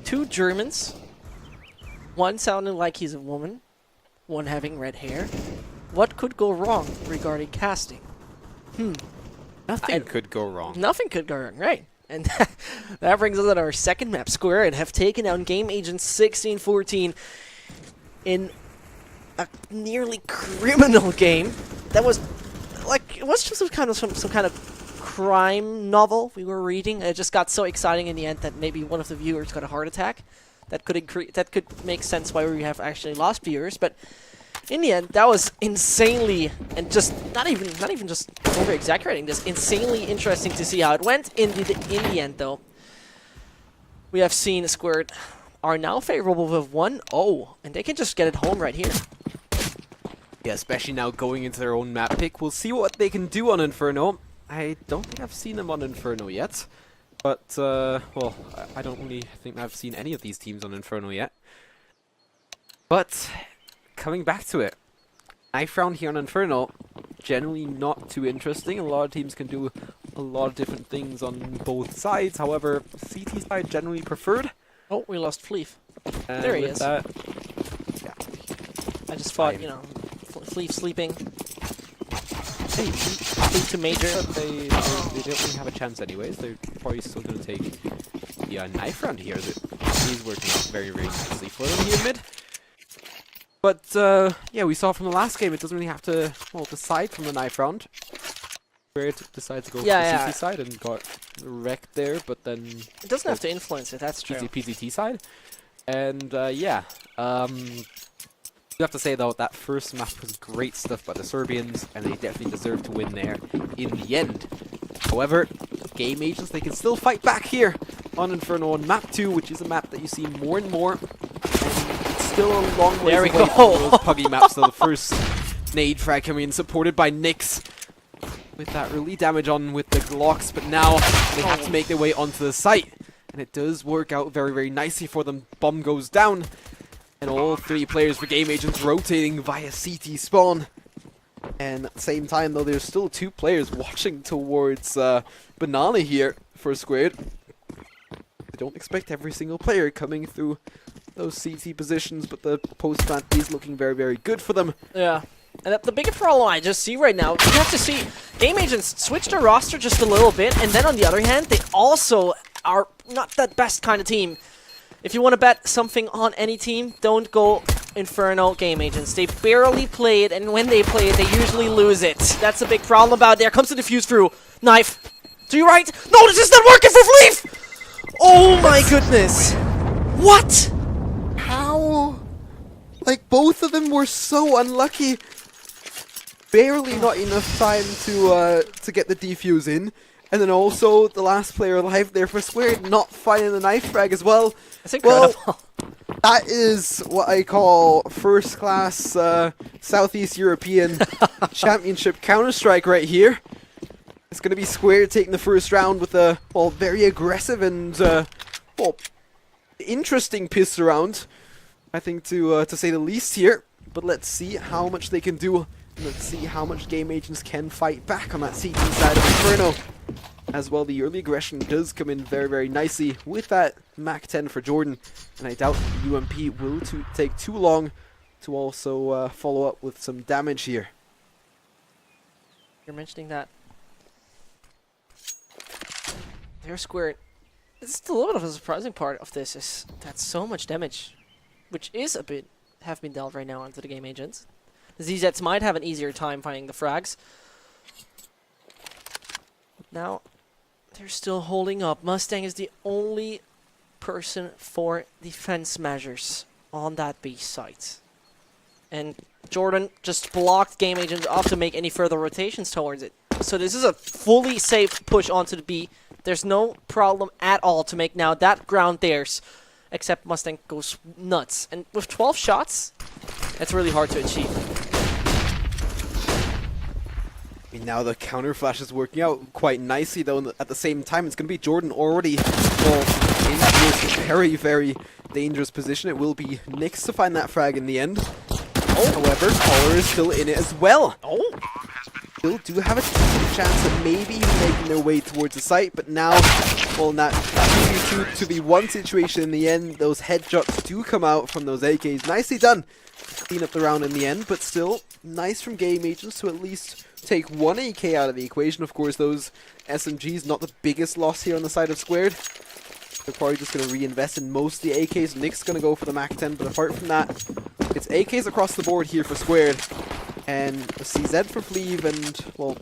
two Germans. One sounding like he's a woman. One having red hair. What could go wrong regarding casting? Nothing could go wrong. Nothing could go wrong, right? And that brings us to our second map, Square, and have taken down Game Agents 16-14 in a nearly criminal game. That was like, it was just some kind of crime novel we were reading. It just got so exciting in the end that maybe one of the viewers got a heart attack. That could make sense why we have actually lost viewers, but in the end, that was insanely, and just not even just over exaggerating this, insanely interesting to see how it went. In the end, though, we have seen Squared are now favorable with 1-0, and they can just get it home right here. Yeah, especially now going into their own map pick. We'll see what they can do on Inferno. I don't think I've seen them on Inferno yet, but well, I don't really think I've seen any of these teams on Inferno yet. But coming back to it, I found here on Inferno, generally not too interesting. A lot of teams can do a lot of different things on both sides. However, CT side generally preferred. Oh, we lost Fleef. And There he with is. that, yeah. I just thought, you know, Fleef sleeping. Hey, Fleef to major. But they don't really have a chance anyways. They're probably still going to take the knife round here. He's working out very, very nicely for them here mid. But, yeah, we saw from the last game, it doesn't really have to, well, decide from the knife round. Where it decided to go for the CT side and got wrecked there, but then It doesn't have to influence it, that's true. PZT side. And, yeah, you have to say, though, that first map was great stuff by the Serbians, and they definitely deserve to win there in the end. However, Game Agents, they can still fight back here on Inferno on map 2, which is a map that you see more and more. Still a long way away from those puggy maps, though. The first nade frag coming in, supported by Nyx, with that early damage on with the Glocks, but now they have to make their way onto the site, and it does work out very, very nicely for them. Bomb goes down, and all three players for Game Agents rotating via CT spawn. And at the same time, though, there's still two players watching towards Banana here for Squared. I don't expect every single player coming through those CT positions, but the post-plant is looking very, very good for them. Yeah. And the bigger problem I just see right now, you have to see, Game Agents switched their roster just a little bit, and then on the other hand, they also are not the best kind of team. If you want to bet something on any team, don't go Inferno Game Agents. They barely play it, and when they play it, they usually lose it. That's a big problem about it. There comes the defuse through. Knife. To your right. No, this is not working for Fleef! Oh my goodness. What? How? Like, both of them were so unlucky. Barely not enough time to get the defuse in. And then also, the last player alive there for Squared not finding the knife frag as well. That's incredible. Well, that is what I call first-class Southeast European Championship Counter-Strike right here. It's going to be Squared taking the first round with a, well, very aggressive and, well, interesting pistol round, I think, to say the least here. But let's see how much they can do. Let's see how much Game Agents can fight back on that CT side of Inferno. As well, the early aggression does come in very, very nicely with that Mach 10 for Jordan. And I doubt UMP will take too long to also follow up with some damage here. You're mentioning that. They're Squared. This is a little bit of a surprising part of this, is that so much damage, which is a bit, have been dealt right now onto the Game Agents. The ZZs might have an easier time finding the frags. Now, they're still holding up. Mustang is the only person for defense measures on that B site. And Jordan just blocked Game Agents off to make any further rotations towards it. So this is a fully safe push onto the B. There's no problem at all to make now that ground theirs. Except Mustang goes nuts. And with 12 shots, that's really hard to achieve. And now the counter flash is working out quite nicely, though. At the same time, it's going to be Jordan already in this very, very dangerous position. It will be Nyx to find that frag in the end. Oh. However, Collar is still in it as well. Oh. still do have a decent chance of maybe making their way towards the site, but now, well, in that 2v2 situation in the end, those headshots do come out from those AKs. Nicely done. Clean up the round in the end, but still nice from Game Agents to at least take one AK out of the equation. Of course, those SMGs not the biggest loss here on the side of Squared. They're probably just going to reinvest in most of the AKs. Nick's going to go for the MAC-10, but apart from that, it's AKs across the board here for Squared. And a CZ for Fleeve and, well,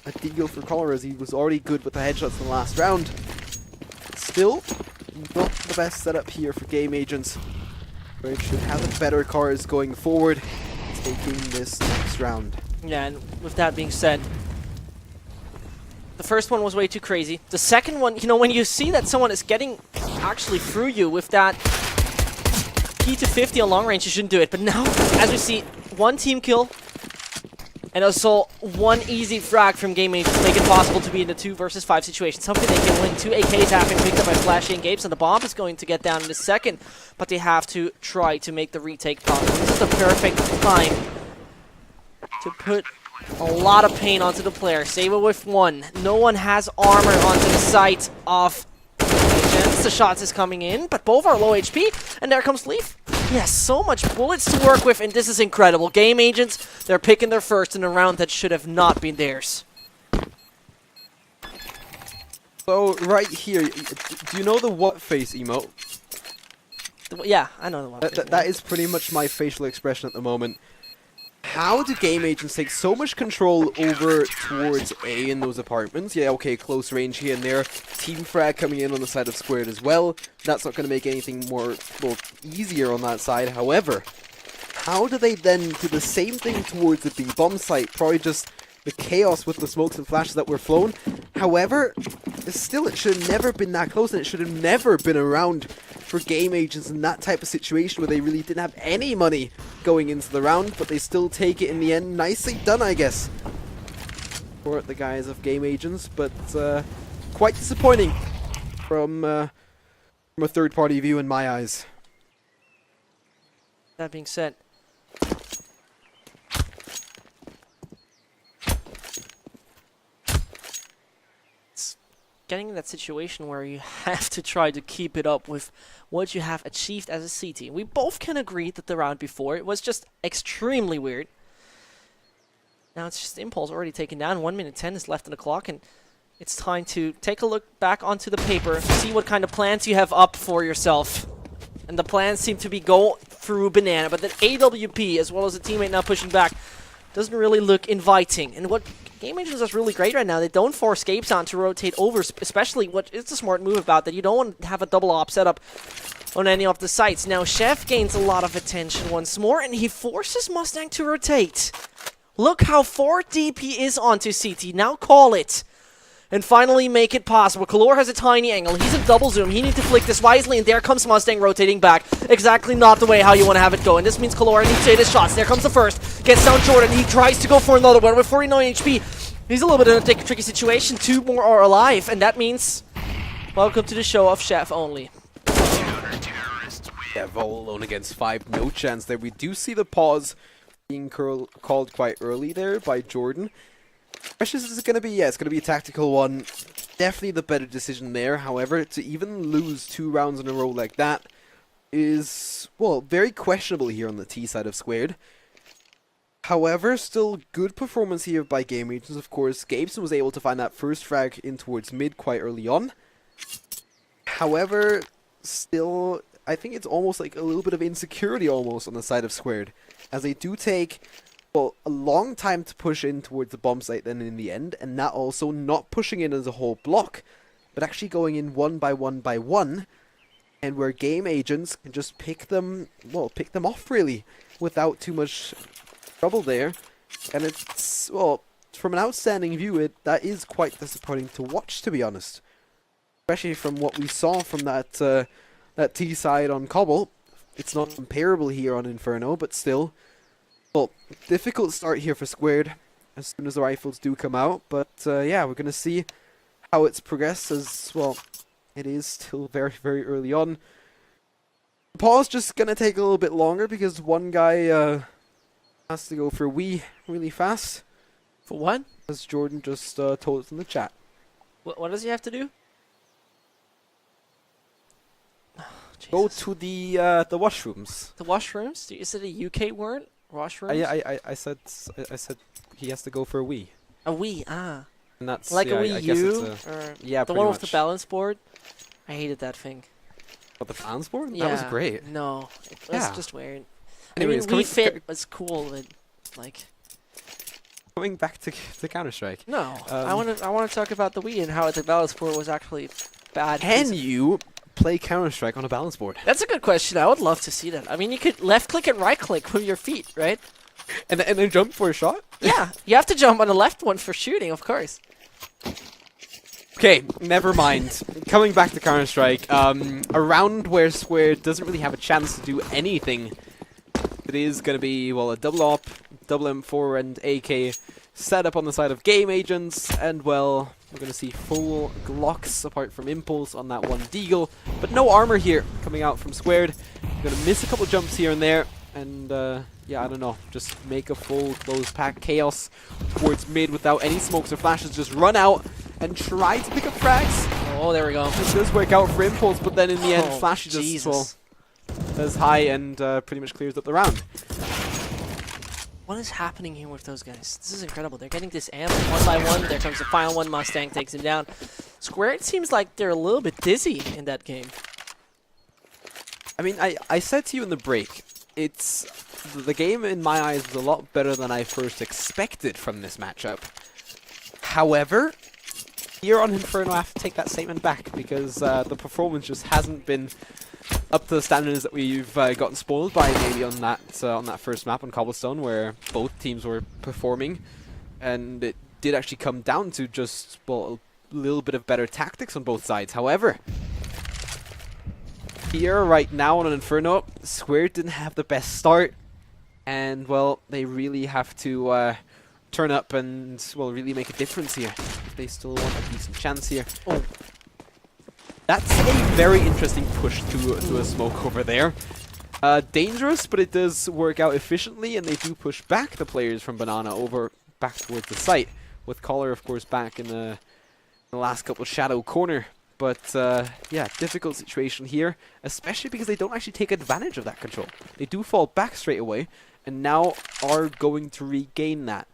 a Deagle for Collar, as he was already good with the headshots in the last round. Still, not the best setup here for Game Agents. Squared should have the better cars going forward, taking this next round. Yeah, and with that being said, the first one was way too crazy. The second one, you know, when you see that someone is getting actually through you with that P250 on long range, you shouldn't do it. But now, as we see, one team kill, and also one easy frag from Game Agents to make it possible to be in the 2 versus 5 situation. Something they can win. 2 AKs have been picked up by Flashy and Gapes, and the bomb is going to get down in a second. But they have to try to make the retake possible. This is the perfect time to put a lot of pain onto the player. Saber with 1. No one has armor onto the site of Agents. The shots is coming in, but both are low HP, and there comes Leaf. Yes, so much bullets to work with, and this is incredible. Game Agents, they're picking their first in a round that should have not been theirs. So, right here, do you know the what face emote? Yeah, I know the one. That is pretty much my facial expression at the moment. How do Game Agents take so much control over towards A in those apartments? Yeah, okay, close range here and there. Team frag coming in on the side of Squared as well. That's not going to make anything more, well, easier on that side. However, how do they then do the same thing towards the B bomb site? Probably just the chaos with the smokes and flashes that were flown. However, still, it should have never been that close, and it should have never been around for Game Agents in that type of situation where they really didn't have any money going into the round, but they still take it in the end. Nicely done, I guess, for the guys of Game Agents, but quite disappointing from a third-party view in my eyes. That being said, getting in that situation where you have to try to keep it up with what you have achieved as a C team. We both can agree that the round before, it was just extremely weird. Now it's just Impulse already taken down. 1 minute 10 is left on the clock, and it's time to take a look back onto the paper, see what kind of plans you have up for yourself. And the plans seem to be go through Banana, but the AWP, as well as the teammate now pushing back, doesn't really look inviting. And what Game Agents is really great right now, they don't force Gapes on to rotate over, especially what is the smart move about that. You don't want to have a double op setup on any of the sites. Now Chef gains a lot of attention once more, and he forces Mustang to rotate. Look how far deep he is onto CT. Now call it. And finally make it possible. Kalor has a tiny angle. He's in double zoom. He needs to flick this wisely, and there comes Mustang rotating back. Exactly not the way how you want to have it go. And this means Kalor needs to hit his shots. There comes the first. Gets down Jordan. He tries to go for another one with 49 HP. He's a little bit in a tricky situation. 2 more are alive, and that means welcome to the show of Chef only. Yeah, Vol alone against 5. No chance there. We do see the pause being called quite early there by Jordan. Question is going to be, yeah, it's going to be a tactical one. Definitely the better decision there. However, to even lose 2 rounds in a row like that is, well, very questionable here on the T side of Squared. However, still good performance here by Game Agents. Of course, Gabeson was able to find that first frag in towards mid quite early on. However, still, I think it's almost like a little bit of insecurity almost on the side of Squared, as they do take, well, a long time to push in towards the bomb site then in the end, and that also not pushing in as a whole block, but actually going in one by one, and where Game Agents can just pick them off really, without too much trouble there. And it's, well, from an outstanding view, that is quite disappointing to watch, to be honest. Especially from what we saw from that T side on Cobble. It's not comparable here on Inferno, but still, well, difficult start here for Squared as soon as the rifles do come out. But yeah, we're going to see how it's progressed, as, well, it is still very, very early on. The pause just going to take a little bit longer because one guy has to go for a wee really fast. For what? As Jordan just told us in the chat. What does he have to do? Go Jesus. to the washrooms. The washrooms? Is it a UK word? Washrooms? I said he has to go for a wee. A Wii, ah. And that's Like yeah, a Wii I guess U? it's Or yeah, the pretty one much. with the balance board? I hated that thing. But the fans board? Yeah. That was great. No, it was Yeah. just weird. Anyways, I mean, Wii Fit was cool, but like, coming back to Counter Strike. no. I want to talk about the Wii and how the balance board was actually bad. Can you play Counter Strike on a balance board? That's a good question. I would love to see that. I mean, you could left click and right click with your feet, right? And then jump for a shot? Yeah, you have to jump on the left one for shooting, of course. Okay, never mind. Coming back to Counter Strike, a round where Square doesn't really have a chance to do anything. It is going to be, well, a double op, double M4 and AK set up on the side of Game Agents, and well, we're going to see full Glocks apart from Impulse on that one Deagle, but no armor here coming out from Squared. Going to miss a couple jumps here and there, and yeah, I don't know, just make a full close pack Chaos towards mid without any smokes or flashes, just run out and try to pick up frags. Oh, there we go. This does work out for Impulse, but then in the end, Oh, Flash just Jesus. does high and pretty much clears up the round. What is happening here with those guys? This is incredible. They're getting this amp one by one. There comes the final one. Mustang takes him down. Square, it seems like they're a little bit dizzy in that game. I mean, I said to you in the break, it's the game in my eyes was a lot better than I first expected from this matchup. However, here on Inferno, I have to take that statement back because the performance just hasn't been up to the standards that we've gotten spoiled by maybe on that first map on Cobblestone, where both teams were performing, and it did actually come down to just, well, a little bit of better tactics on both sides. However, here right now on an Inferno, Square didn't have the best start, and well, they really have to turn up and, well, really make a difference here. They still want a decent chance here. Oh. That's a very interesting push to a smoke over there. Dangerous, but it does work out efficiently, and they do push back the players from Banana over back towards the site, with Collar, of course, back in the last couple shadow corner. But yeah, difficult situation here, especially because they don't actually take advantage of that control. They do fall back straight away, and now are going to regain that.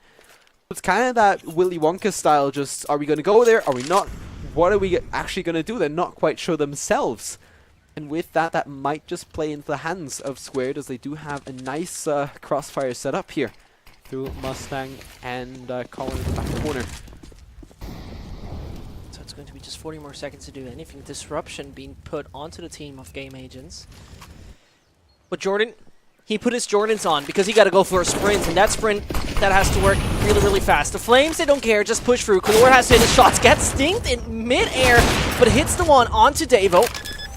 It's kind of that Willy Wonka style, just, are we going to go there, are we not? What are we actually going to do? They're not quite sure themselves. And with that, that might just play into the hands of Squared, as they do have a nice crossfire set up here through Mustang and Colin in the back corner. So it's going to be just 40 more seconds to do anything. Disruption being put onto the team of Game Agents. But Jordan, he put his Jordans on because he got to go for a sprint, and that sprint, that has to work really, really fast. The Flames, they don't care, just push through. Kalor has to hit his shots, gets stinked in mid-air, but hits the one onto Davo.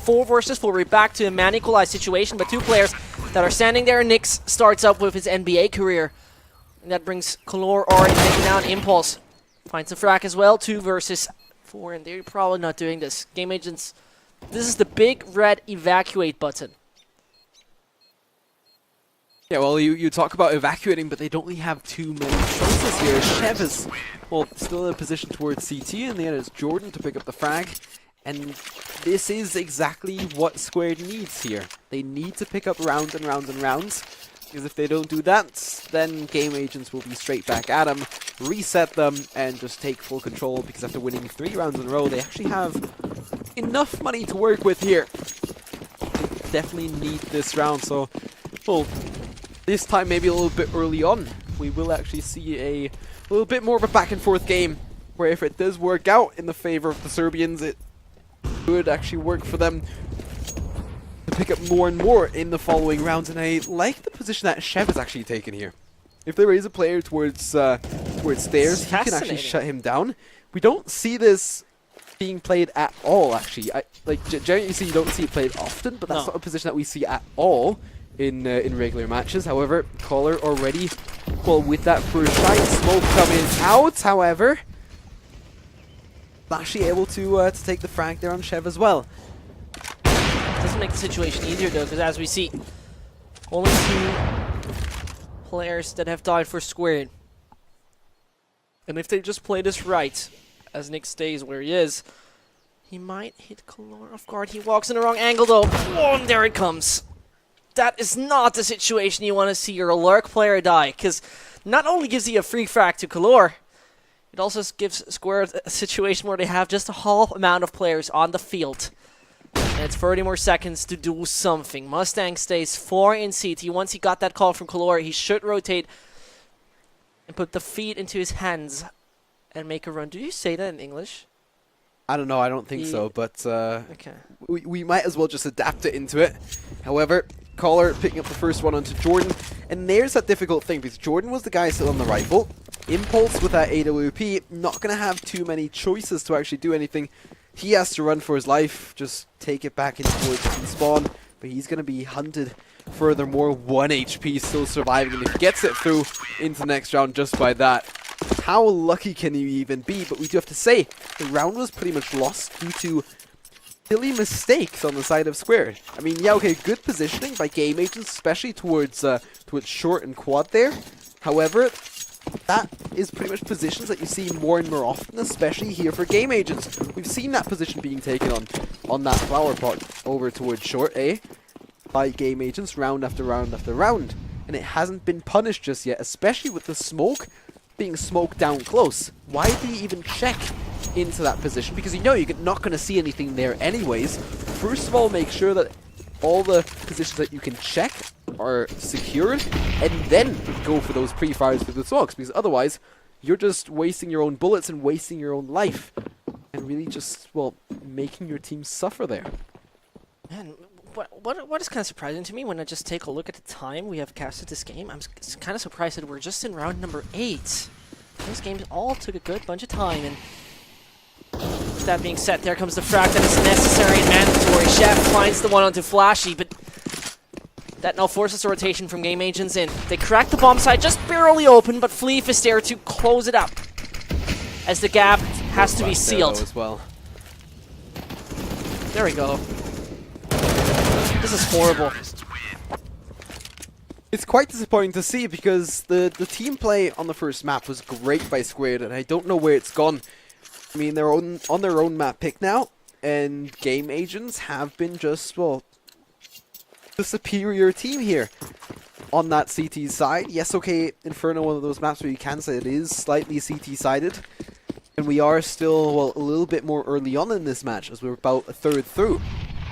4 versus 4, we're back to a man-equalized situation, but two players that are standing there. Nix starts up with his NBA career, and that brings Kalor already taking down Impulse. Finds a frag as well, 2 versus 4, and they're probably not doing this. Game Agents, this is the big red evacuate button. Yeah, well, you talk about evacuating, but they don't really have too many choices here. Chev is, well, still in a position towards CT, and then it's Jordan to pick up the frag. And this is exactly what Squared needs here. They need to pick up rounds and rounds and rounds, because if they don't do that, then Game Agents will be straight back at them, reset them, and just take full control, because after winning 3 rounds in a row, they actually have enough money to work with here. They definitely need this round, so, well, this time maybe a little bit early on, we will actually see a little bit more of a back and forth game, where if it does work out in the favor of the Serbians, it would actually work for them to pick up more and more in the following rounds. And I like the position that Chev is actually taken here. If there is a player towards stairs, he can actually shut him down. We don't see this being played at all, actually. Generally you don't see it played often, but that's not a position that we see at all in regular matches. However, Collar already, well, with that first shot, smoke coming out, however, actually able to take the frag there on Chev as well. Doesn't make the situation easier though, because as we see, only 2 players that have died for Squared. And if they just play this right, as Nick stays where he is, he might hit Kalor off guard. He walks in the wrong angle though. Oh, and there it comes. That is not the situation you want to see your Lurk player die, because not only gives he a free frag to Kalor, it also gives Square a situation where they have just a whole amount of players on the field. And it's 30 more seconds to do something. Mustang stays 4 in CT. Once he got that call from Kalor, he should rotate and put the feet into his hands and make a run. Do you say that in English? I don't know, I don't think so, but Okay. we might as well just adapt it into it. However, Caller picking up the first one onto Jordan, and there's that difficult thing, because Jordan was the guy still on the rifle. Impulse with that AWP, not going to have too many choices to actually do anything. He has to run for his life, just take it back into spawn, but he's going to be hunted. Furthermore, 1 HP still surviving, and if he gets it through into the next round just by that, how lucky can you even be? But we do have to say, the round was pretty much lost due to silly mistakes on the side of Squared. I mean, yeah, okay, good positioning by game agents, especially towards short and quad there. However, that is pretty much positions that you see more and more often, especially here for game agents. We've seen that position being taken on that flower pot over towards short, by game agents round after round after round. And it hasn't been punished just yet, especially with the smoke being smoked down close. Why do you even check into that position? Because you know you're not going to see anything there anyways. First of all, make sure that all the positions that you can check are secured, and then go for those pre-fires through the smokes, because otherwise you're just wasting your own bullets and wasting your own life, and really just, well, making your team suffer there. Man, what is kind of surprising to me when I just take a look at the time we have casted this game, I'm kind of surprised that we're just in round number 8. These games all took a good bunch of time, and with that being said, there comes the frag that is necessary and mandatory. Chef finds the one onto Flashy, but that now forces a rotation from game agents in. They crack the bomb site just barely open, but Fleef is there to close it up, as the gap has to be sealed. As well. There we go. This is horrible. It's quite disappointing to see, because the team play on the first map was great by Squared, and I don't know where it's gone. I mean, they're on their own map pick now, and game agents have been just, well, the superior team here on that CT side. Yes, okay, Inferno, one of those maps where you can say it is slightly CT sided, and we are still, well, a little bit more early on in this match, as we're about a third through,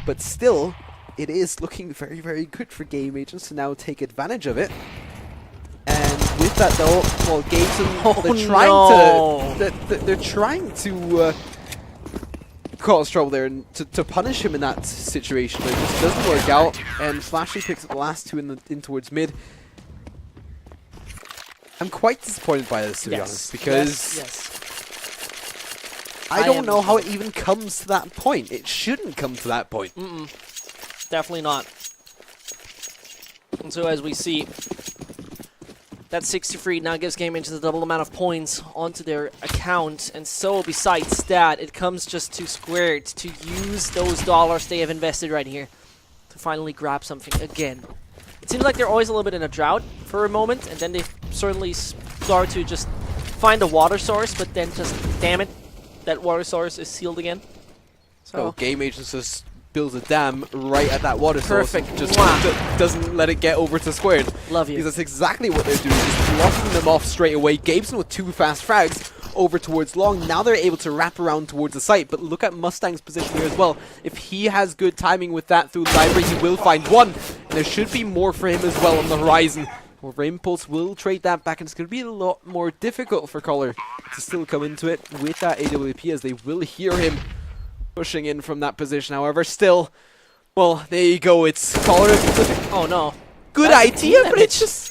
but still, it is looking very, very good for game agents to now take advantage of it. And with that though, well, they're trying to cause trouble there and to punish him in that situation, but it just doesn't work out. And Flashy picks up the last two in towards mid. I'm quite disappointed by this, to be honest, because I don't know how it even comes to that point. It shouldn't come to that point. Definitely not. And so as we see, that 63 now gives game agents a double amount of points onto their account. And so besides that, it comes just to Squared to use those dollars they have invested right here to finally grab something again. It seems like they're always a little bit in a drought for a moment, and then they certainly start to just find a water source, but then just, damn it, that water source is sealed again. So game agents just builds a dam right at that water source. Perfect. Just doesn't let it get over to Squared. Love you. Because that's exactly what they're doing, just blocking them off straight away. Gabeson with 2 fast frags over towards long. Now they're able to wrap around towards the site, but look at Mustang's position here as well. If he has good timing with that through the library, he will find one. And there should be more for him as well on the horizon. However, Impulse will trade that back, and it's going to be a lot more difficult for Collar to still come into it with that AWP, as they will hear him pushing in from that position. However, still, well, there you go. It's Collar. oh no. Good idea, but it's just...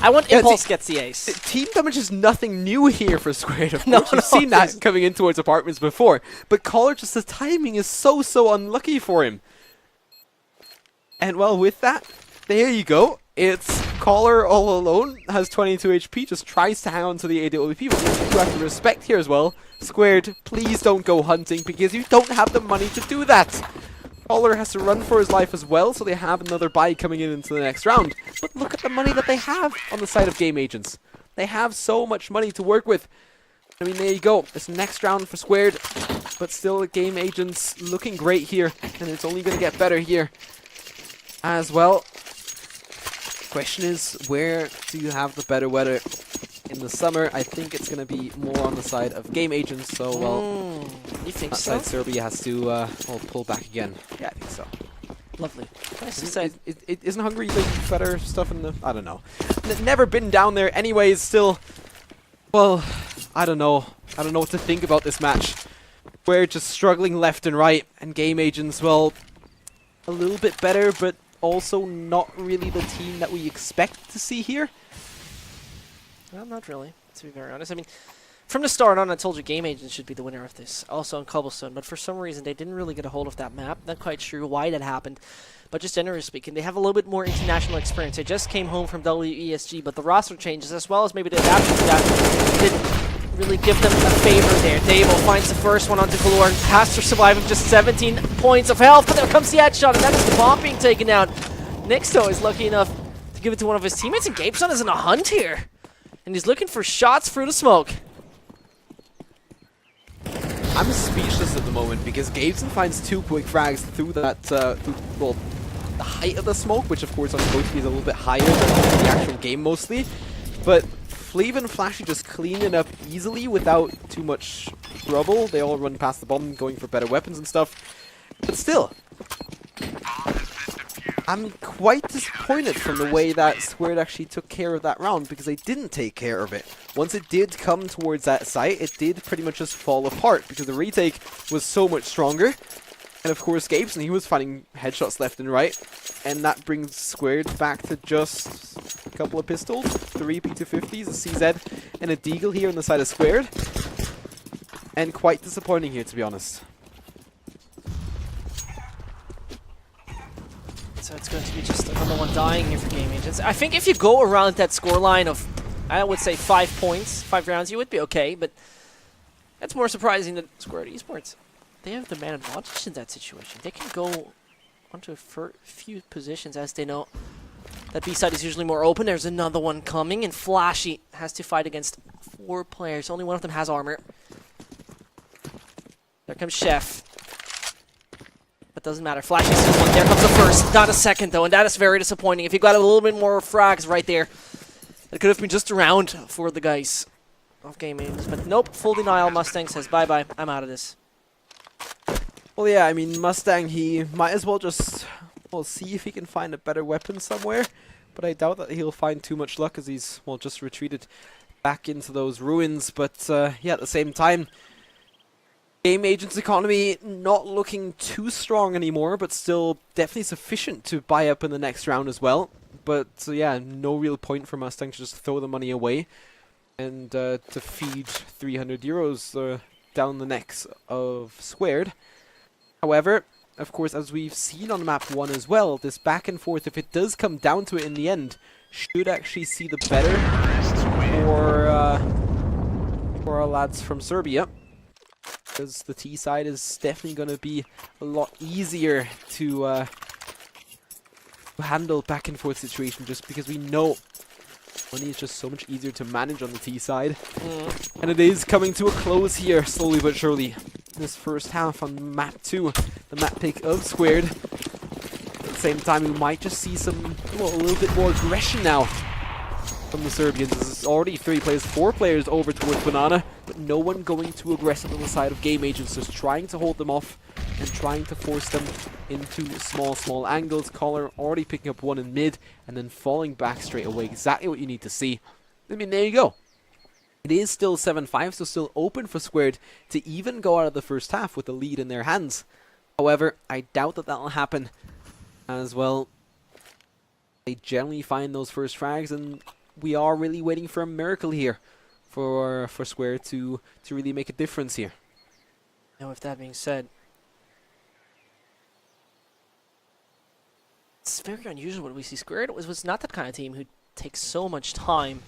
I want Impulse gets the ace. Team damage is nothing new here for Squared. Of course, we've seen that coming in towards apartments before. But Collar, just the timing is so unlucky for him. And well, with that, there you go. It's Collar all alone, has 22 HP, just tries to hang on to the AWP, but you have to respect here as well. Squared, please don't go hunting, because you don't have the money to do that. Collar has to run for his life as well, so they have another buy coming in into the next round. But look at the money that they have on the side of game agents. They have so much money to work with. I mean, there you go. This next round for Squared. But still, the Game Agents looking great here. And it's only going to get better here as well. Question is, where do you have the better weather in the summer? I think it's going to be more on the side of Game Agents. So, well, you think that so? side Serbia has to pull back again. Yeah, I think so. Lovely. Nice to say. Isn't Hungary doing better stuff in the... I don't know. Never been down there anyways, still... Well, I don't know. I don't know what to think about this match. We're just struggling left and right, and Game Agents, well, a little bit better, but also not really the team that we expect to see here. Well, not really, to be very honest. I mean, from the start on, I told you Game Agents should be the winner of this, also on Cobblestone, but for some reason they didn't really get a hold of that map. Not quite sure why that happened, but just generally speaking, they have a little bit more international experience. They just came home from WESG, but the roster changes, as well as maybe the adaptation to that, didn't really give them a favor there. Davo finds the first one onto Galore, has to survive with just 17 points of health, but there comes the headshot, and that is the bomb being taken out. Nixto is lucky enough to give it to one of his teammates, and Gabeson is in a hunt here, and he's looking for shots through the smoke. I'm speechless at the moment because Gabeson finds 2 quick frags through that, well, the height of the smoke, which of course on Kochi is a little bit higher than the actual game mostly. But Fleave and Flashy just clean it up easily without too much trouble. They all run past the bomb going for better weapons and stuff. But still, I'm quite disappointed from the way that Squared actually took care of that round, because they didn't take care of it. Once it did come towards that site, it did pretty much just fall apart, because the retake was so much stronger. And of course, Gabeson, he was finding headshots left and right, and that brings Squared back to just a couple of pistols, 3 P250s, a CZ, and a Deagle here on the side of Squared. And quite disappointing here, to be honest. So it's going to be just another one dying here for Game Agents. I think if you go around that scoreline of, I would say 5 points, 5 rounds, you would be okay, but that's more surprising than Squared Esports. They have the man advantage in that situation. They can go onto a few positions as they know that B side is usually more open. There's another one coming, and Flashy has to fight against 4 players. Only one of them has armor. There comes Chef. But doesn't matter. Flashy sees one. There comes the first. Not a second, though, and that is very disappointing. If you got a little bit more frags right there, it could have been just a round for the guys of Game Agents. But nope, full denial. Mustang says, bye-bye, I'm out of this. Well, yeah, I mean, Mustang, he might as well just, well, see if he can find a better weapon somewhere. But I doubt that he'll find too much luck, as he's, well, just retreated back into those ruins. But, yeah, at the same time, Game Agents economy not looking too strong anymore, but still definitely sufficient to buy up in the next round as well. But, yeah, no real point for Mustang to just throw the money away and to feed 300 euros down the necks of Squared. However, of course, as we've seen on map 1 as well, this back and forth, if it does come down to it in the end, should actually see the better for our lads from Serbia. Because the T side is definitely going to be a lot easier to handle back and forth situation, just because we know money is just so much easier to manage on the T side. And it is coming to a close here, slowly but surely. This first half on map 2, the map pick of Squared. At the same time, we might just see some, well, a little bit more aggression now from the Serbians. This is already 4 players over towards Banana, but no one going too aggressive on the side of Game Agents, just trying to hold them off and trying to force them into small angles. Collar already picking up one in mid and then falling back straight away. Exactly what you need to see. I mean, there you go. It is still 7-5, so still open for Squared to even go out of the first half with the lead in their hands. However, I doubt that that'll happen as well. They generally find those first frags, and we are really waiting for a miracle here for Squared to really make a difference here. Now, with that being said, it's very unusual what we see. Squared was not that kind of team who takes so much time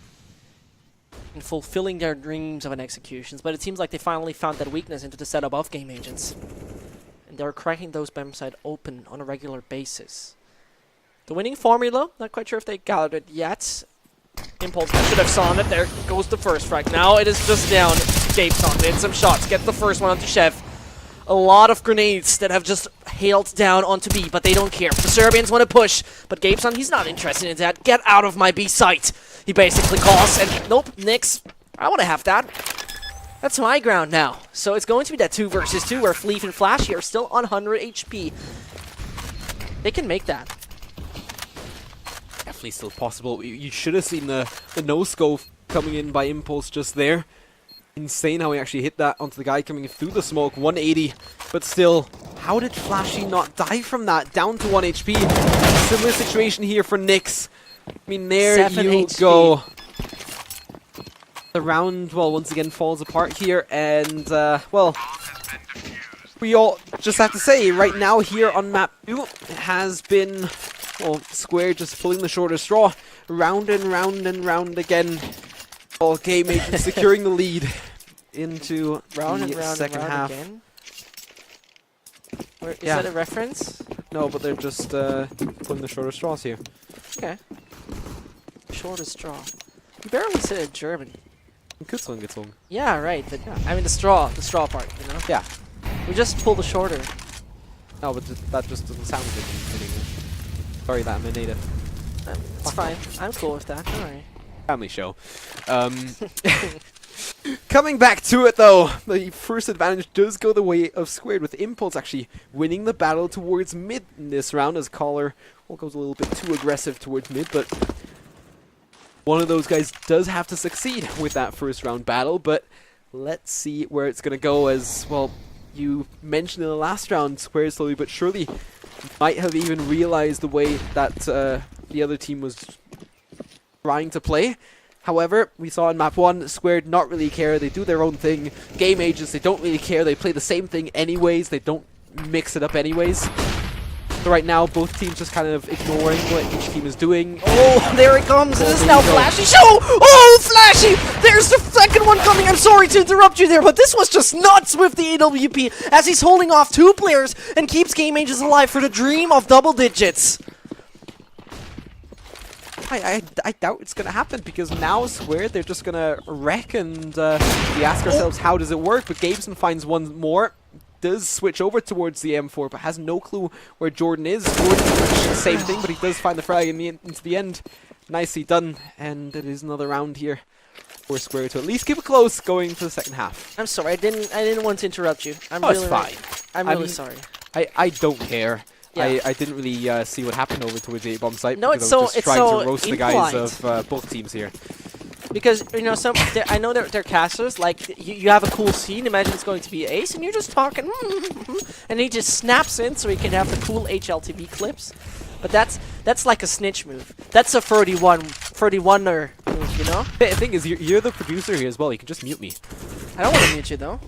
in fulfilling their dreams of an executions, but it seems like they finally found that weakness into the setup of Game Agents. And they're cracking those BEM side open on a regular basis. The winning formula, not quite sure if they gathered it yet, Impulse should have saw it. There goes the first frag. Now it is just down. Gabeson did some shots. Get the first one onto Chef. A lot of grenades that have just hailed down onto B, but they don't care. The Serbians want to push, but Gabeson, he's not interested in that. Get out of my B site. He basically calls, and nope, Nyx, I want to have that. That's my ground now. So it's going to be that 2 versus 2 where Fleef and Flashy are still on 100 HP. They can make that. Definitely still possible. You should have seen the no-scope coming in by Impulse just there. Insane how he actually hit that onto the guy coming through the smoke. 180. But still, how did Flashy not die from that? Down to 1 HP. Similar situation here for Nyx. I mean, there you go. The round, well, once again falls apart here. And, well, we all just have to say, right now here on map 2, it has been, well, Square just pulling the shorter straw. Round and round and round again. All game agents securing the lead into the second half. Again? Is that a reference? No, but they're just pulling the shorter straws here. Okay. Shorter straw. You barely said it in German. Kürzung. Yeah, right. But I mean the straw part, you know? Yeah. We just pull the shorter. No, but that just doesn't sound good in English. Sorry that I'm a native. It's fine. I'm cool with that. Don't worry. Family show. Coming back to it though, the first advantage does go the way of Squared, with Impulse actually winning the battle towards mid in this round, as Caller goes a little bit too aggressive towards mid, but one of those guys does have to succeed with that first round battle. But let's see where it's going to go, as, well, you mentioned in the last round, Squared slowly but surely might have even realized the way that the other team was trying to play. However, we saw in map 1, Squared not really care. They do their own thing. Game agents, they don't really care. They play the same thing anyways. They don't mix it up anyways. So right now, both teams just kind of ignoring what each team is doing. Oh, there it comes. This is now Flashy. Oh, Flashy! There's the second one coming. I'm sorry to interrupt you there, but this was just nuts with the AWP as he's holding off 2 players and keeps Game Agents alive for the dream of double digits. I doubt it's going to happen, because now Squared, they're just going to wreck, and we ask ourselves, how does it work? But Gabeson finds one more, does switch over towards the M4, but has no clue where Jordan is. Jordan does the same thing, but he does find the frag into the end. Nicely done, and it is another round here for Squared to at least keep it close going to the second half. I'm sorry, I didn't want to interrupt you. It's fine. I'm really sorry. I don't care. Yeah. I didn't really see what happened over towards the A-bomb site. No, because it's I was so- just it's trying so to roast the guys of both teams here. Because, you know, I know they're casters, like, you have a cool scene, imagine it's going to be Ace, and you're just talking, and he just snaps in so he can have the cool HLTV clips. But that's like a snitch move. That's a 31er move, you know? The thing is, you're the producer here as well. You can just mute me. I don't want to mute you, though.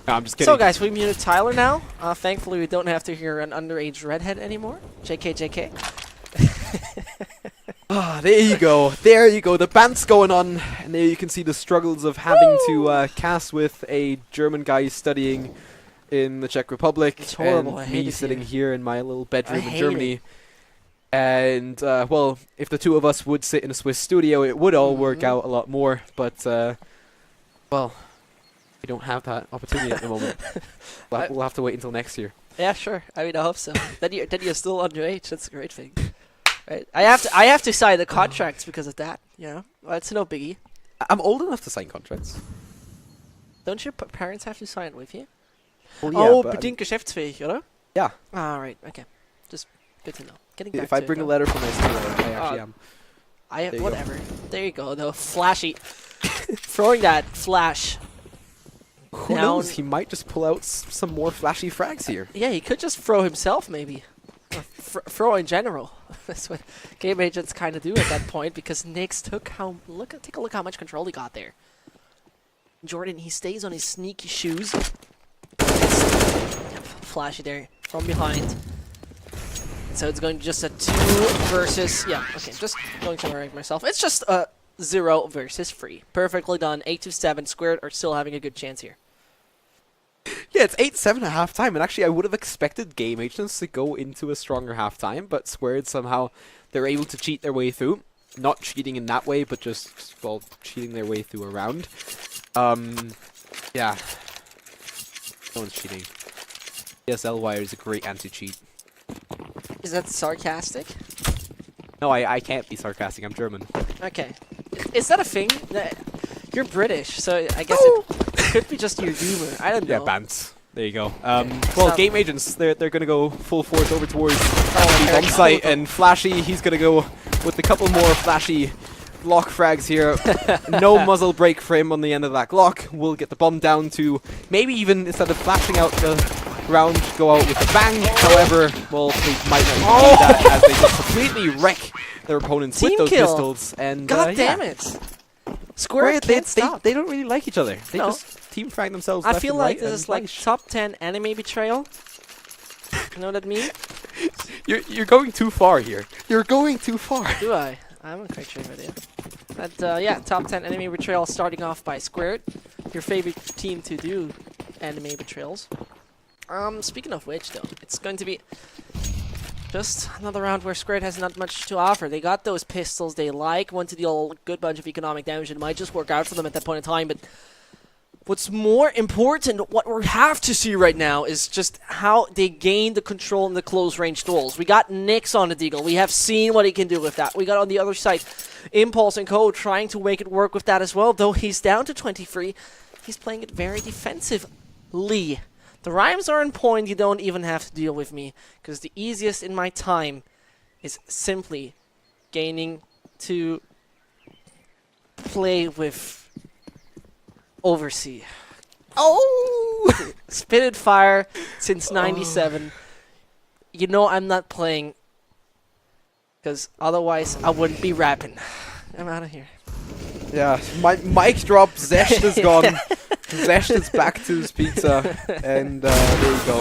No, I'm just kidding. So, guys, we muted Tyler now. Thankfully, we don't have to hear an underage redhead anymore. JK. Ah, there you go. There you go. The band's going on, and there you can see the struggles of having to cast with a German guy studying in the Czech Republic. It's horrible. And I hate me it sitting here in my little bedroom in hate Germany. And, well, if the two of us would sit in a Swiss studio, it would all work out a lot more. But, well, we don't have that opportunity at the moment. We'll have to wait until next year. Yeah, sure. I mean, I hope so. then you're still underage. That's a great thing. Right? I have to sign the contracts because of that. You know, well, it's no biggie. I'm old enough to sign contracts. Don't your parents have to sign it with you? Well, yeah, Oh, but bedingt geschäftsfähig, oder? yeah. Ah, right. Okay. Just good to know. Getting back If I to bring it, a though. letter from my studio, I actually am. There you Whatever. Go. There you go, though. Flashy. Throwing that flash. Who knows? He might just pull out some more flashy frags here. Yeah, he could just throw himself, maybe. Or throw in general. That's what game agents kind of do at that point, because Nyx took take a look how much control he got there. Jordan, he stays on his sneaky shoes. Flashy there from behind. So it's going just a 2 versus... Yeah, okay, just going to rank myself. It's just a 0 versus 3. Perfectly done. 8-7. Squared are still having a good chance here. Yeah, it's 8-7 at halftime, and actually I would have expected game agents to go into a stronger halftime, but Squared somehow, they're able to cheat their way through. not cheating in that way, but just, well, cheating their way through a round. Yeah. No one's cheating. ESL wire is a great anti-cheat. Is that sarcastic? No, I can't be sarcastic. I'm German. Okay. Is that a thing? You're British, so I guess it could be just your humor. I don't know. Yeah, bans. There you go. Okay. Well, So- game agents, they're gonna go full force over towards Oh, the bomb site, and Flashy, he's gonna go with a couple more Flashy Glock frags here. No muzzle break for him on the end of that Glock. We'll get the bomb down to maybe even, instead of flashing out the round, go out with a bang. However, well, they might not even do that, as they just completely wreck their opponents Team with those kill. pistols. And God yeah. damn it! Square Right, can't stop. they don't really like each other. They No. just team frag themselves. I left feel and like right, this and is like nice. top 10 anime betrayal. You know what I mean? You're going too far here. You're going too far. Do I? I'm not quite sure if I do. But yeah, top 10 anime betrayal starting off by Squared. Your favorite team to do anime betrayals. Speaking of which, though, it's going to be just another round where Squared has not much to offer. They got those pistols they like, want to deal a good bunch of economic damage. It might just work out for them at that point in time, but what's more important, what we have to see right now, is just how they gain the control in the close-range duels. We got Nyx on the Deagle. We have seen what he can do with that. We got on the other side Impulse and Co. trying to make it work with that as well. Though he's down to 23, he's playing it very defensively. The rhymes are on point. You don't even have to deal with me, because the easiest in my time is simply gaining to play with Oversea. Oh! Spitted Fire since 97. You know I'm not playing, because otherwise I wouldn't be rapping. I'm out of here. Yeah, mic drop. Zest is gone. Zest is back to his pizza, and there you go.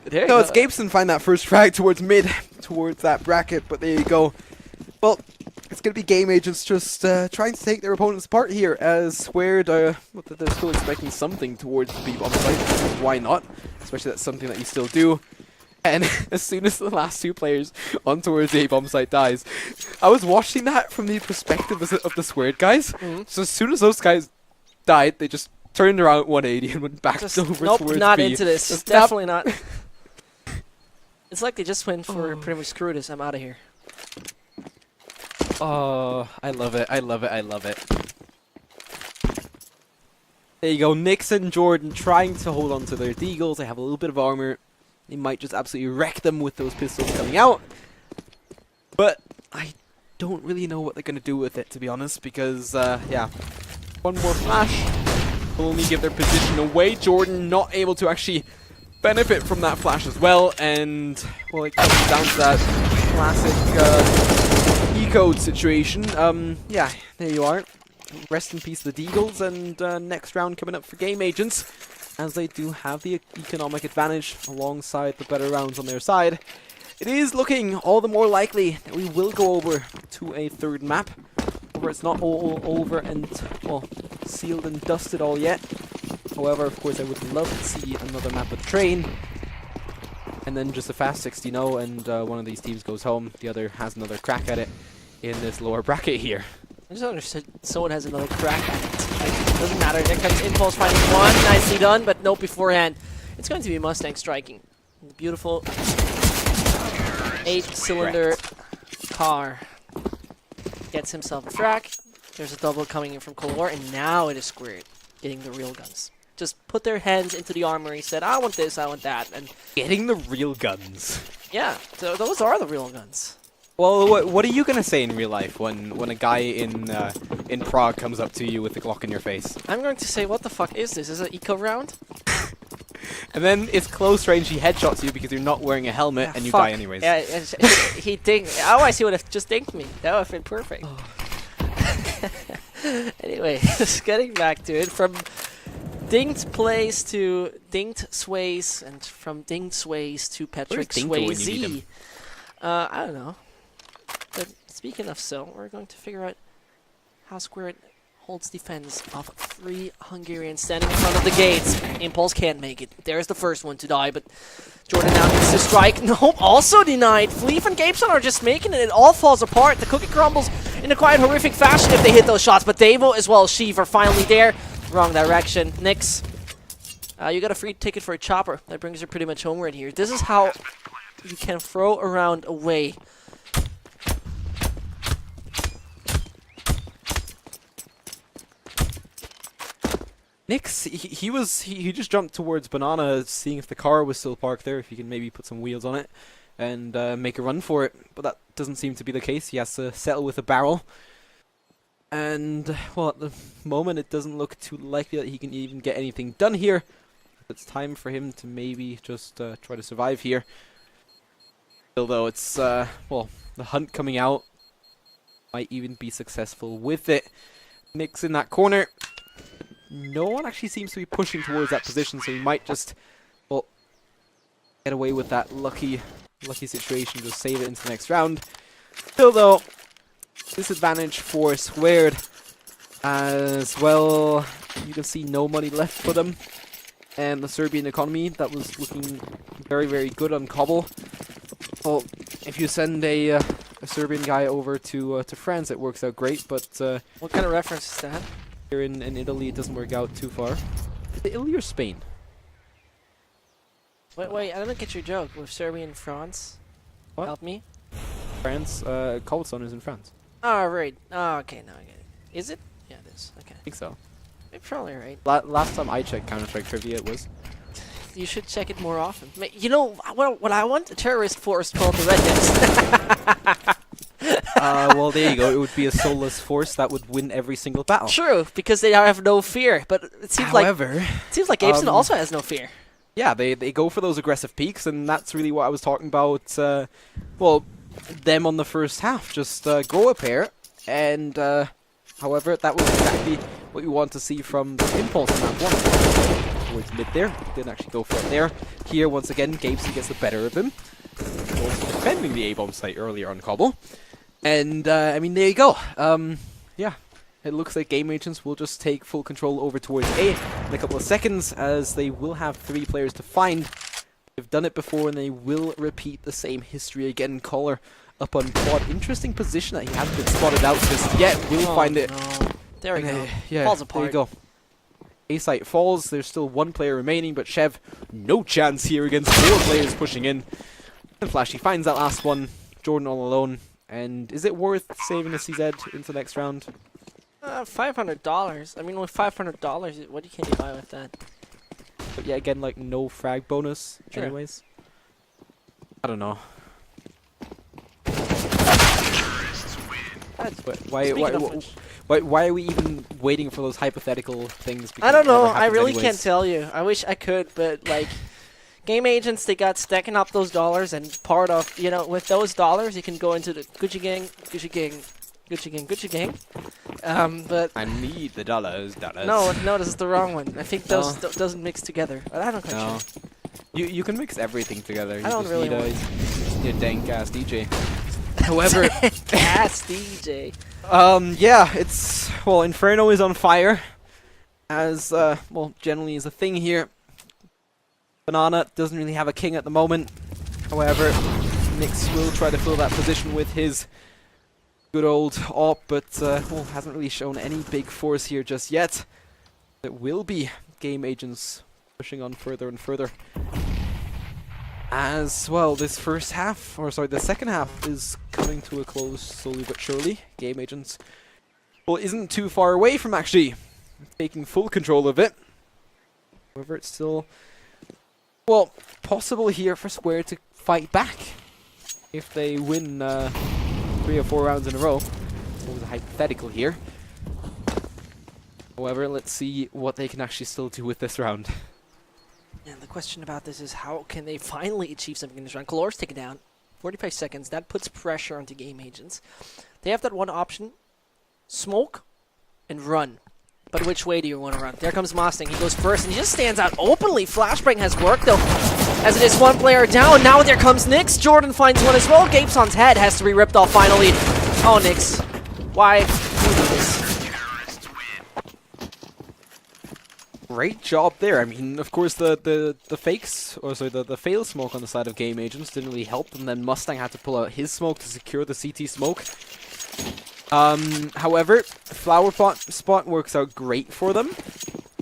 There you No, go. it's Gabeson find that first frag towards mid, towards that bracket, but there you go. Well, it's going to be game agents just trying to take their opponents apart here, as Squared, they're still expecting something towards the B-bomb site. Why not? Especially that's something that you still do. And as soon as the last two players on towards the A-bomb site dies, I was watching that from the perspective of the Squared guys. Mhm. So as soon as those guys died, they just turned around at 180 and went back Just, over nope, towards not B. into this. Just Definitely not. It's like they just went for pretty much screw this. I'm out of here. Oh, I love it. I love it. I love it. There you go. Nyx and Jordan trying to hold on to their deagles. They have a little bit of armor. They might just absolutely wreck them with those pistols coming out. But I don't really know what they're going to do with it, to be honest, because, yeah. One more flash will only give their position away. Jordan not able to actually benefit from that flash as well. And, well, it comes down to that classic E-code situation. Yeah, there you are. Rest in peace the Deagles, and next round coming up for Game Agents, as they do have the economic advantage alongside the better rounds on their side. It is looking all the more likely that we will go over to a third map. However, it's not all over and, well, sealed and dusted all yet. However, of course, I would love to see another map with train. And then just a fast 16-0, and one of these teams goes home. The other has another crack at it in this lower bracket here. I just understood someone has another crack at it. Like, it doesn't matter. There comes Impulse finding one. Nicely done, but no beforehand. It's going to be Mustang striking. Beautiful 8-cylinder car. Gets himself a frack. There's a double coming in from Color, and now it is Squared getting the real guns. Just put their hands into the armory, said, I want this, I want that, and Getting the real guns. yeah, so those are the real guns. Well, what are you gonna say in real life when a guy in Prague comes up to you with the Glock in your face? I'm going to say, what the fuck is this? Is it an eco round? And then it's close range, he headshots you because you're not wearing a helmet, and you fuck. die anyways. Yeah, he dinged. Otherwise, he would have just dinged me. That would have been perfect. Anyway, just getting back to it. From dinged plays to dinged sways, and from dinged sways to Patrick Dinko when you need Swayze. him? I don't know. But speaking of so, we're going to figure out how Squared holds defense of 3 Hungarians standing in front of the gates. Impulse can't make it. There's the first one to die, but Jordan now needs to strike. Nope, also denied. Fleef and Gabeson are just making it. It all falls apart. The cookie crumbles in a quite horrific fashion if they hit those shots. But Davo as well as Sheev are finally there. Wrong direction. Nyx, you got a free ticket for a chopper. That brings her pretty much home right here. This is how you can throw around away. Nyx, he just jumped towards Banana, seeing if the car was still parked there, if he can maybe put some wheels on it and make a run for it. But that doesn't seem to be the case. He has to settle with a barrel. And, well, at the moment it doesn't look too likely that he can even get anything done here. It's time for him to maybe just try to survive here. Still though, it's, well, the hunt coming out might even be successful with it. Nyx in that corner. No one actually seems to be pushing towards that position, so he might just, well, get away with that lucky situation, just save it into the next round. Still though, disadvantage for Squared as well. You can see no money left for them. And the Serbian economy, that was looking very, very good on Cobble. Well, if you send a Serbian guy over to France, it works out great, but What kind of reference is that? here in Italy, it doesn't work out too far. Is it Italy or Spain? Wait, I don't get your joke. With Serbia and France? What? Help me? France, Cobblestone is in France. Oh, right. Oh, okay, now I get it. Is it? Yeah, it is. Okay. I think so. You're probably right. Last time I checked Counter-Strike Trivia, it was. You should check it more often. You know, what I want? A terrorist force called the Rednecks. Well, there you go. It would be a soulless force that would win every single battle. True, because they have no fear. But it seems However, like Gabson also has no fear. yeah, they go for those aggressive peaks, and that's really what I was talking about. Well, them on the first half, just go up here, and however, that was exactly what you want to see from the impulse in that one. Towards mid there, didn't actually go for it there. Here, once again, Gabson gets the better of him. Also defending the A-bomb site earlier on Cobble. And, I mean, there you go. Yeah, it looks like Game Agents will just take full control over towards A in a couple of seconds, as they will have 3 players to find. They've done it before, and they will repeat the same history again. Caller up on quad. Interesting position that he hasn't been spotted out just yet. We'll find it. No. There we go. Yeah, Falls apart. there you go. A site falls. There's still 1 player remaining, but Chev, no chance here against 4 players pushing in. And Flashy finds that last one. Jordan all alone. And is it worth saving a CZ into the next round? $500. I mean, with $500, what can you buy with that? But yeah, again, like no frag bonus Sure. anyways. I don't know. Why are we even waiting for those hypothetical things? I don't Because it never know. I happens really anyways. can't tell you. I wish I could, but like, Game Agents, they got stacking up those dollars, and part of, you know, with those dollars, you can go into the Gucci gang, Gucci gang, Gucci gang, Gucci gang. But I need the dollars. no, this is the wrong one. I think those doesn't mix together. But I don't quite No. sure. You can mix everything together. I don't really want you just need a dank ass DJ. However, Gas DJ. yeah, it's, well, Inferno is on fire, as, well, generally is a thing here. Banana doesn't really have a king at the moment. However, Nyx will try to fill that position with his good old AWP, but, well, hasn't really shown any big force here just yet. It will be Game Agents pushing on further and further. As well, this first half, or sorry, the second half is coming to a close slowly but surely. Game Agents, well, isn't too far away from actually taking full control of it. However, it's still, well, possible here for Square to fight back if they win 3 or 4 rounds in a row. It was a hypothetical here. However, let's see what they can actually still do with this round. And the question about this is, how can they finally achieve something in this round? Calor's taken down. 45 seconds. That puts pressure onto Game Agents. They have that one option. Smoke and run. But which way do you want to run? There comes Mustang. He goes first and he just stands out openly. Flashbang has worked though, as it is 1 player down. Now there comes Nyx. Jordan finds one as well. Gapeson's head has to be ripped off finally. Oh, Nyx. Why do this? Great job there. I mean, of course, the fakes, or sorry, the fail smoke on the side of Game Agents didn't really help, and then Mustang had to pull out his smoke to secure the CT smoke. However, Flower Pot spot works out great for them.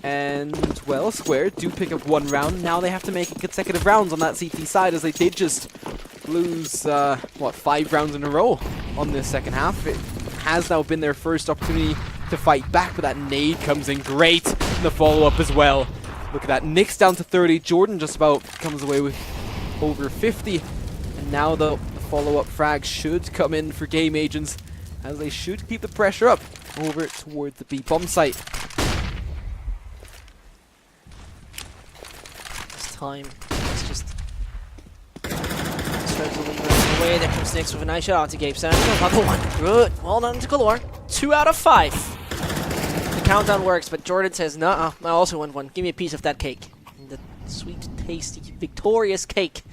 And, well, Squared do pick up 1 round. Now they have to make consecutive rounds on that CT side, as they did just lose, 5 rounds in a row on this second half. It has now been their first opportunity to fight back, but that nade comes in great in the follow-up as well. Look at that. Nick's down to 30. Jordan just about comes away with over 50. And now the follow-up frag should come in for Game Agents, as they should keep the pressure up over towards the B bomb site. Time. It's just starts to leave right away. There comes Nix with a nice shot out to Gabe Sand. Another one. Good. Well done to Galore. 2 out of 5. The countdown works, but Jordan says, "Nuh-uh, I also want one. Give me a piece of that cake." And the sweet, tasty, victorious cake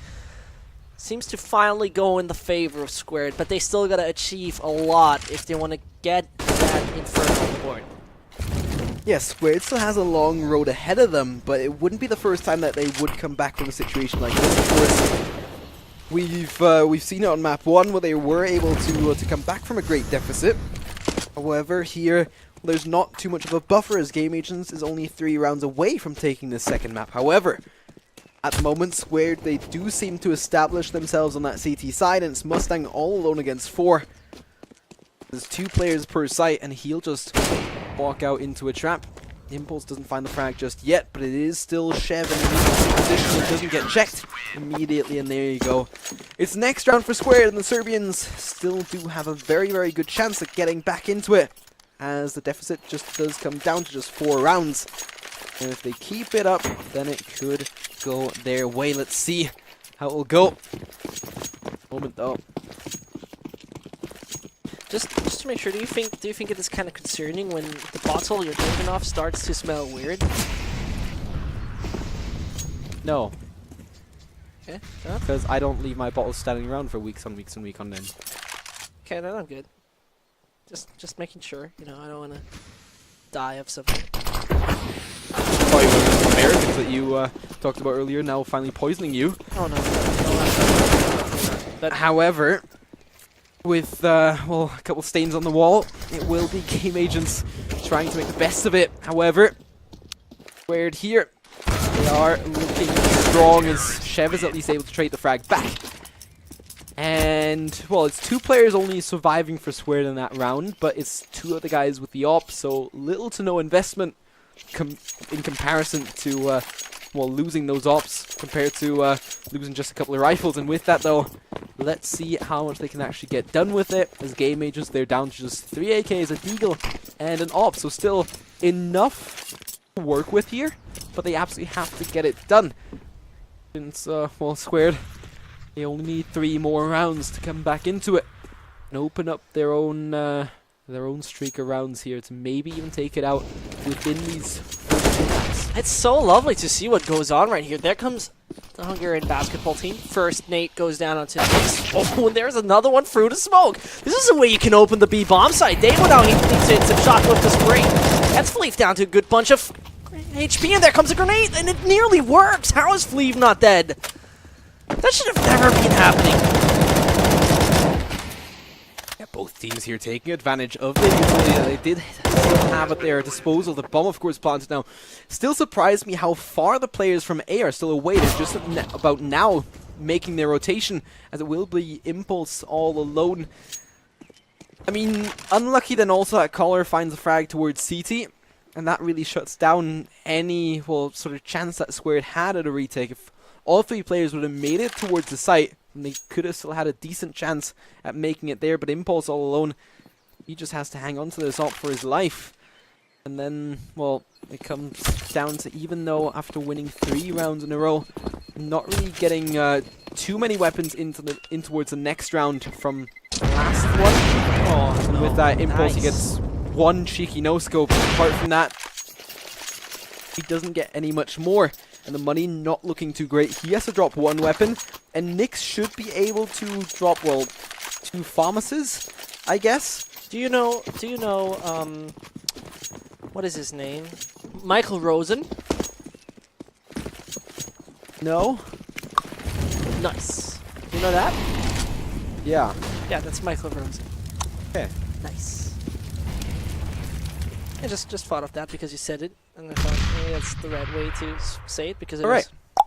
seems to finally go in the favor of Squared, but they still gotta achieve a lot if they want to get that Inferno on the board. Yes, Squared still has a long road ahead of them, but it wouldn't be the first time that they would come back from a situation like this. Of course, we've seen it on map 1 where they were able to come back from a great deficit. However, here there's not too much of a buffer, as Game Agents is only 3 rounds away from taking this second map. However, at the moment, Squared, they do seem to establish themselves on that CT side, and it's Mustang all alone against 4. There's 2 players per site, and he'll just walk out into a trap. Impulse doesn't find the frag just yet, but it is still Chev in a position that doesn't get checked immediately, and there you go. It's next round for Squared, and the Serbians still do have a very, very good chance at getting back into it, as the deficit just does come down to just 4 rounds. And if they keep it up, then it could go their way. Let's see how it will go. Moment though. Just to make sure, do you think it is kind of concerning when the bottle you're drinking off starts to smell weird? No, Okay, because I don't leave my bottles standing around for weeks on weeks on end. okay, then I'm good. Just making sure, you know, I don't want to die of something. Probably one of the Americans that you talked about earlier now finally poisoning you. Oh no. But however, with a couple stains on the wall, it will be Game Agents trying to make the best of it. However, Squared here, they are looking strong, as Chev is at least able to trade the frag back. And, well, it's 2 players only surviving for Squared in that round, but it's 2 of the guys with the op, so little to no investment in comparison to, losing those ops compared to losing just a couple of rifles. And with that, though, let's see how much they can actually get done with it. As Game Agents, they're down to just 3 AKs, a deagle, and an op, so still enough to work with here, but they absolutely have to get it done. Since, Squared, they only need 3 more rounds to come back into it and open up their own streak of rounds here to maybe even take it out within these 42 maps. It's so lovely to see what goes on right here. There comes the Hungarian basketball team. First, Nate goes down onto this. Oh, and there's another one through the smoke. This is the way you can open the B bomb site. Davo now needs to hit some shot with the spray. That's Fleef down to a good bunch of HP, and there comes a grenade, and it nearly works. How is Fleef not dead? That should have never been happening. Yeah, both teams here taking advantage of the utility that they did still have at their disposal. The bomb, of course, planted now. Still surprised me how far the players from A are still away. They're just about now making their rotation, as it will be Impulse all alone. I mean, unlucky then also that Collar finds a frag towards CT, and that really shuts down any, sort of chance that Squared had at a retake. If all 3 players would have made it towards the site, and they could have still had a decent chance at making it there, but Impulse all alone, he just has to hang on to this op for his life. And then, it comes down to, even though after winning 3 rounds in a row, not really getting too many weapons in towards the next round from the last one. Oh, and with that Impulse, he gets 1 cheeky no-scope. Apart from that, he doesn't get any much more. And the money not looking too great. He has to drop 1 weapon, and Nyx should be able to drop, 2 Pharmacies, I guess. Do you know, what is his name? Michael Rosen? No? Nice. You know that? Yeah. Yeah, that's Michael Rosen. Okay. Nice. I just thought of that because you said it, and I thought maybe that's the right way to say it because it All right. was...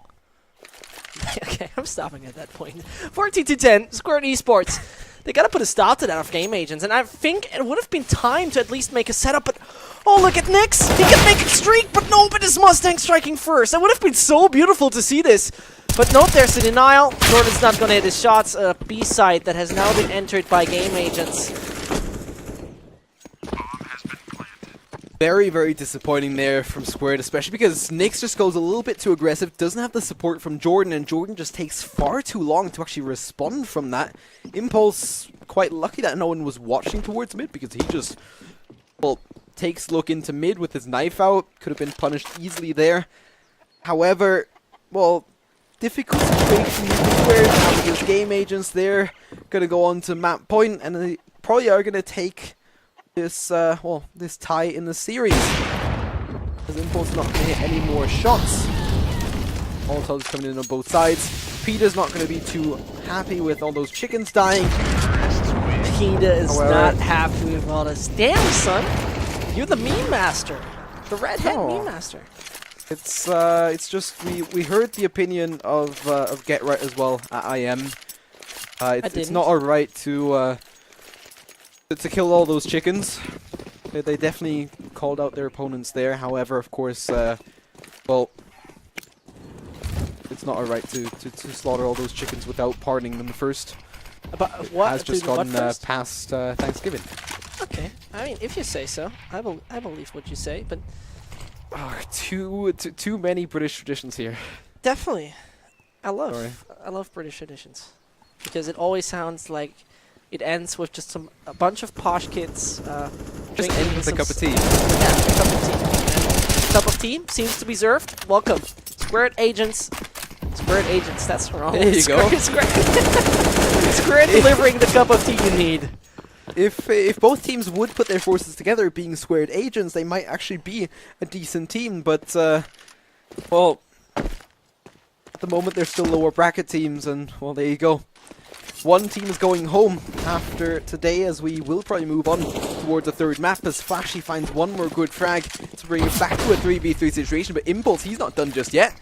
Okay, I'm stopping at that point. 14-10, Squared Esports. They gotta put a stop to that of Game Agents, and I think it would have been time to at least make a setup, but oh, look at Nyx! He can make a streak, but no, but his Mustang striking first. It would have been so beautiful to see this. But note, there's a denial. Jordan's not gonna hit his shots. A B-side that has now been entered by Game Agents. Very, very disappointing there from Squared, especially because Nyx just goes a little bit too aggressive, doesn't have the support from Jordan, and Jordan just takes far too long to actually respond from that. Impulse, quite lucky that no one was watching towards mid, because he just, well, takes look into mid with his knife out. Could have been punished easily there. However, well, difficult situation for Squared now, because Game Agents there gonna go on to map point, and they probably are gonna take this this tie in the series, as Impulse not going to hit any more shots. Molotovs coming in on both sides. Peter's not going to be too happy with all those chickens dying. Peter is However, not happy with all this. Damn, son! You're the meme master. The redhead Oh. meme master. It's just we heard the opinion of Get Right as well at IM. It's didn't. not alright to kill all those chickens. They definitely called out their opponents there. However, of course, well, it's not alright to slaughter all those chickens without pardoning them first. But what? Has just to what gone first? past Thanksgiving. Okay. I mean, if you say so, I believe what you say. But Oh, too many British traditions here. definitely, I Sorry. love British traditions because it always sounds like it ends with just a bunch of posh kids Just drinking end with a some cup of tea. Yeah, a cup of tea. Cup of tea seems to be served. Welcome, Squared Agents. Squared Agents. That's wrong. There you go. Squared delivering the cup of tea you need. If both teams would put their forces together, being Squared Agents, they might actually be a decent team. But well, at the moment they're still lower bracket teams, and well, there you go. One team is going home after today, as we will probably move on towards the third map, as Flashy finds one more good frag to bring it back to a 3v3 situation. But Impulse, he's not done just yet.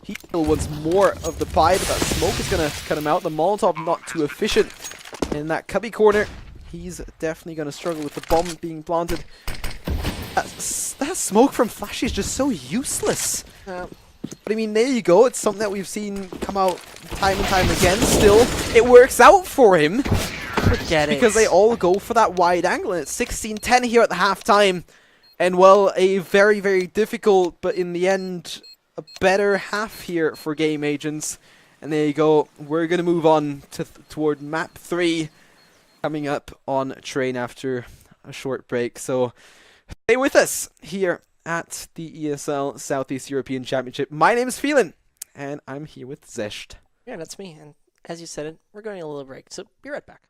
He still wants more of the pie, but that smoke is going to cut him out. The Molotov not too efficient in that cubby corner. He's definitely going to struggle with the bomb being planted. That smoke from Flashy is just so useless. But I mean, there you go. It's something that we've seen come out time and time again. Still, it works out for him. Forget it. Because they all go for that wide angle. And it's 16-10 here at the halftime. And well, a very, very difficult, but in the end, a better half here for Game Agents. And there you go. We're going to move on toward map 3 coming up on train after a short break. So stay with us here at the ESL Southeast European Championship. My name is Phelan, and I'm here with Zesht. Yeah, that's me. And as you said it, we're going a little break. So be right back.